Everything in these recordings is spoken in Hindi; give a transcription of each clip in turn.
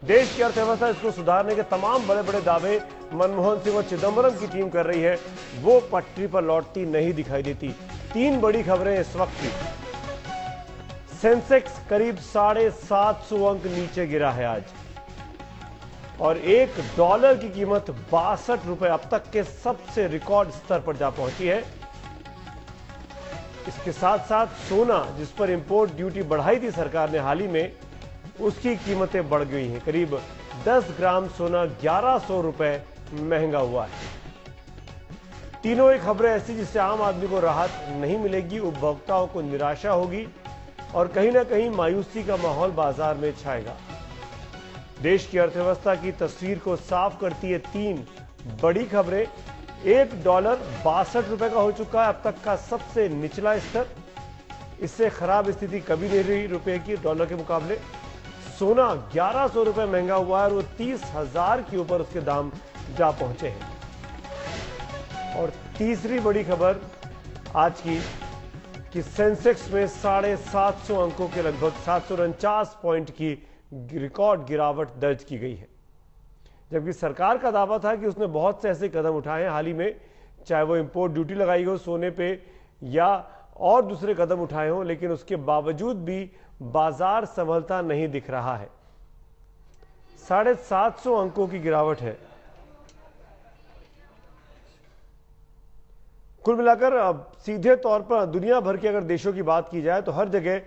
देश की अर्थव्यवस्था इसको सुधारने के तमाम बड़े बड़े दावे मनमोहन सिंह और चिदंबरम की टीम कर रही है, वो पटरी पर लौटती नहीं दिखाई देती। तीन बड़ी खबरें इस वक्त की। सेंसेक्स करीब 750 अंक नीचे गिरा है आज, और $1 की कीमत 62 रुपए अब तक के सबसे रिकॉर्ड स्तर पर जा पहुंची है। इसके साथ साथ सोना, जिस पर इंपोर्ट ड्यूटी बढ़ाई थी सरकार ने हाल ही में, उसकी कीमतें बढ़ गई हैं। करीब 10 ग्राम सोना 1100 रुपए महंगा हुआ है। तीनों ही खबरें ऐसी जिससे आम आदमी को राहत नहीं मिलेगी, उपभोक्ताओं को निराशा होगी और कहीं ना कहीं मायूसी का माहौल बाजार में छाएगा। देश की अर्थव्यवस्था की तस्वीर को साफ करती है तीन बड़ी खबरें। $1 62 रुपए का हो चुका है अब तक का सबसे निचला स्तर। इससे खराब स्थिति कभी नहीं रही रुपए की डॉलर के मुकाबले। सोना 1100 रुपए महंगा हुआ है और वो 30,000 के ऊपर उसके दाम जा पहुंचे हैं। और तीसरी बड़ी खबर आज की कि सेंसेक्स में 750 अंकों के लगभग 749 पॉइंट की रिकॉर्ड गिरावट दर्ज की गई है। जबकि सरकार का दावा था कि उसने बहुत से ऐसे कदम उठाए हैं हाल ही में, चाहे वो इंपोर्ट ड्यूटी लगाई हो सोने पे या और दूसरे कदम उठाए हों, लेकिन उसके बावजूद भी बाजार संभलता नहीं दिख रहा है। 750 अंकों की गिरावट है। कुल मिलाकर अब सीधे तौर पर दुनिया भर के अगर देशों की बात की जाए तो हर जगह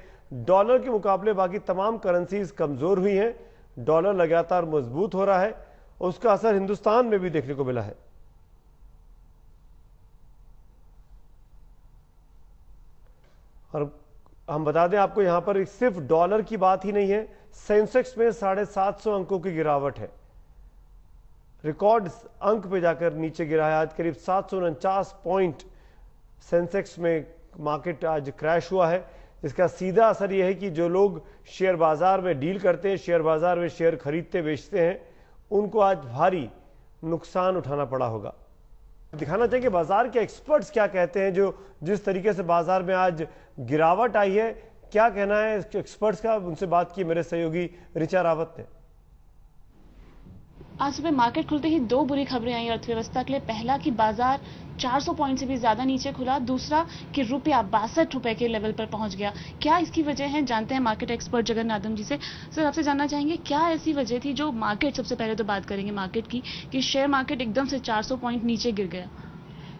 डॉलर के मुकाबले बाकी तमाम करेंसीज कमजोर हुई हैं। डॉलर लगातार मजबूत हो रहा है, उसका असर हिंदुस्तान में भी देखने को मिला है। और हम बता दें आपको, यहां पर सिर्फ डॉलर की बात ही नहीं है, सेंसेक्स में 750 अंकों की गिरावट है। रिकॉर्ड अंक पे जाकर नीचे गिरा है। आज करीब 749 पॉइंट सेंसेक्स में मार्केट आज क्रैश हुआ है। इसका सीधा असर यह है कि जो लोग शेयर बाजार में डील करते हैं, शेयर बाजार में शेयर खरीदते बेचते हैं, उनको आज भारी नुकसान उठाना पड़ा होगा। दिखाना चाहिए कि बाजार के एक्सपर्ट्स क्या कहते हैं। जो जिस तरीके से बाजार में आज गिरावट आई है, क्या कहना है एक्सपर्ट्स का, उनसे बात की मेरे सहयोगी ऋचा रावत ने। आज सुबह मार्केट खुलते ही दो बुरी खबरें आई अर्थव्यवस्था के लिए। पहला कि बाजार 400 पॉइंट से भी ज्यादा नीचे खुला, दूसरा कि रुपया 62 रुपए के लेवल पर पहुंच गया। क्या इसकी वजह है, जानते हैं मार्केट एक्सपर्ट जगन्नाथम जी से। सर, आपसे जानना चाहेंगे क्या ऐसी वजह थी जो मार्केट, सबसे पहले तो बात करेंगे मार्केट की, कि शेयर मार्केट एकदम से 400 पॉइंट नीचे गिर गया।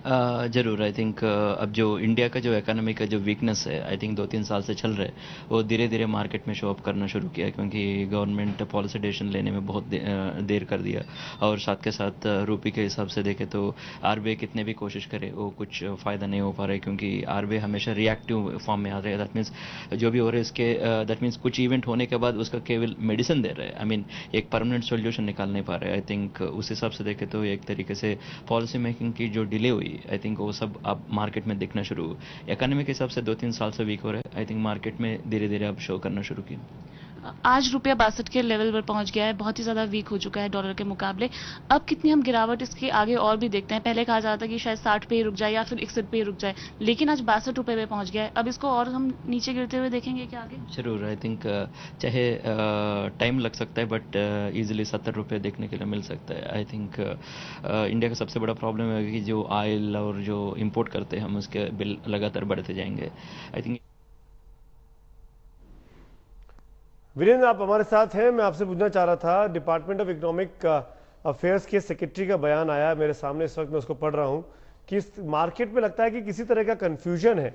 जरूर, आई थिंक अब जो इंडिया का जो इकोनॉमी का जो वीकनेस है, आई थिंक 2-3 साल से चल रहा है, वो धीरे धीरे मार्केट में शो अप करना शुरू किया, क्योंकि गवर्नमेंट पॉलिसी डिसीजन लेने में बहुत देर कर दिया। और साथ के साथ रुपये के हिसाब से देखें तो आरबीआई कितने भी कोशिश करे वो कुछ फ़ायदा नहीं हो पा रहा है, क्योंकि आरबीआई हमेशा रिएक्टिव फॉर्म में आ रहा है। दैट मीन्स जो भी हो रहा है इसके दैट मीन्स कुछ इवेंट होने के बाद उसका केवल मेडिसिन दे रहा है। आई मीन एक परमानेंट सोल्यूशन निकाल नहीं पा रहे। आई थिंक उस हिसाब से देखें तो एक तरीके से पॉलिसी मेकिंग की जो डिले हुई, आई थिंक वो सब अब मार्केट में दिखना शुरू। इकोनॉमी के हिसाब से 2-3 साल से वीक हो रहा है। आई थिंक मार्केट में धीरे धीरे अब शो करना शुरू किया। आज रुपया 62 के लेवल पर पहुंच गया है, बहुत ही ज्यादा वीक हो चुका है डॉलर के मुकाबले। अब कितनी हम गिरावट इसके आगे और भी देखते हैं। पहले कहा जाता था कि शायद 60 पे ही रुक जाए या फिर 61 पे ही रुक जाए, लेकिन आज 62 रुपए पे पहुंच गया है। अब इसको और हम नीचे गिरते हुए देखेंगे क्या आगे? जरूर, आई थिंक चाहे टाइम लग सकता है, बट इजीली 70 रुपये देखने के लिए मिल सकता है। आई थिंक इंडिया का सबसे बड़ा प्रॉब्लम है कि जो ऑयल और जो इम्पोर्ट करते हैं हम, उसके बिल लगातार बढ़ते जाएंगे। आई थिंक वीरेंद्र, आप हमारे साथ हैं। मैं आपसे पूछना चाह रहा था, डिपार्टमेंट ऑफ इकोनॉमिक अफेयर्स के सेक्रेटरी का बयान आया है मेरे सामने इस वक्त, मैं उसको पढ़ रहा हूं कि इस मार्केट में लगता है कि किसी तरह का कंफ्यूजन है।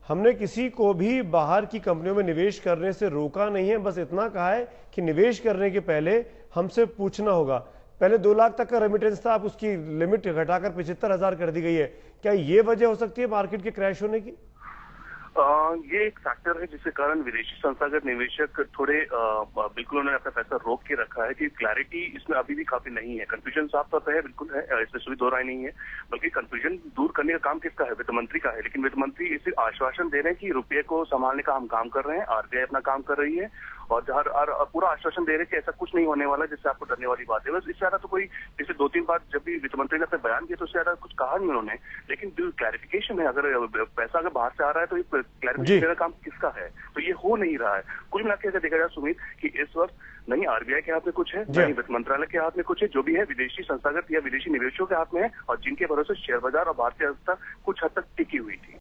हमने किसी को भी बाहर की कंपनियों में निवेश करने से रोका नहीं है, बस इतना कहा है कि निवेश करने के पहले हमसे पूछना होगा। पहले 2 लाख तक का रेमिटेंस था, अब उसकी लिमिट घटाकर 75,000 कर दी गई है। क्या ये वजह हो सकती है मार्केट के क्रैश होने की? ये एक फैक्टर है जिसके कारण विदेशी संस्थागत निवेशक थोड़े बिल्कुल उन्होंने अपना पैसा रोक के रखा है कि क्लैरिटी इसमें अभी भी काफी नहीं है। कंफ्यूजन साफ तौर पर है, बिल्कुल है, इसमें कोई दो राय नहीं है। बल्कि कंफ्यूजन दूर करने का काम किसका है? वित्त मंत्री का है। लेकिन वित्त मंत्री इसे आश्वासन दे रहे हैं कि रुपये को संभालने का हम काम कर रहे हैं, आरबीआई अपना काम कर रही है और पूरा आश्वासन दे रहे कि ऐसा कुछ नहीं होने वाला जिससे आपको डरने वाली बात है। बस इससे ज्यादा तो कोई, जैसे 2-3 बार जब भी वित्त मंत्री ने अपने बयान दिया तो उससे ज्यादा कुछ कहा नहीं उन्होंने, लेकिन जो क्लैरिफिकेशन है, अगर पैसा अगर बाहर से आ रहा है तो ये क्लैरिफिकेशन का काम किसका है, तो ये हो नहीं रहा है। कुल मिलाकर अगर देखा जाए सुमित कि इस वक्त नहीं आरबीआई के हाथ में कुछ है, नहीं वित्त मंत्रालय के हाथ में कुछ है, जो भी है विदेशी संस्थागत या विदेशी निवेशकों के हाथ में है, और जिनके भरोसे शेयर बाजार और भारतीय अर्थव्यवस्था कुछ हद तक टिकी हुई थी।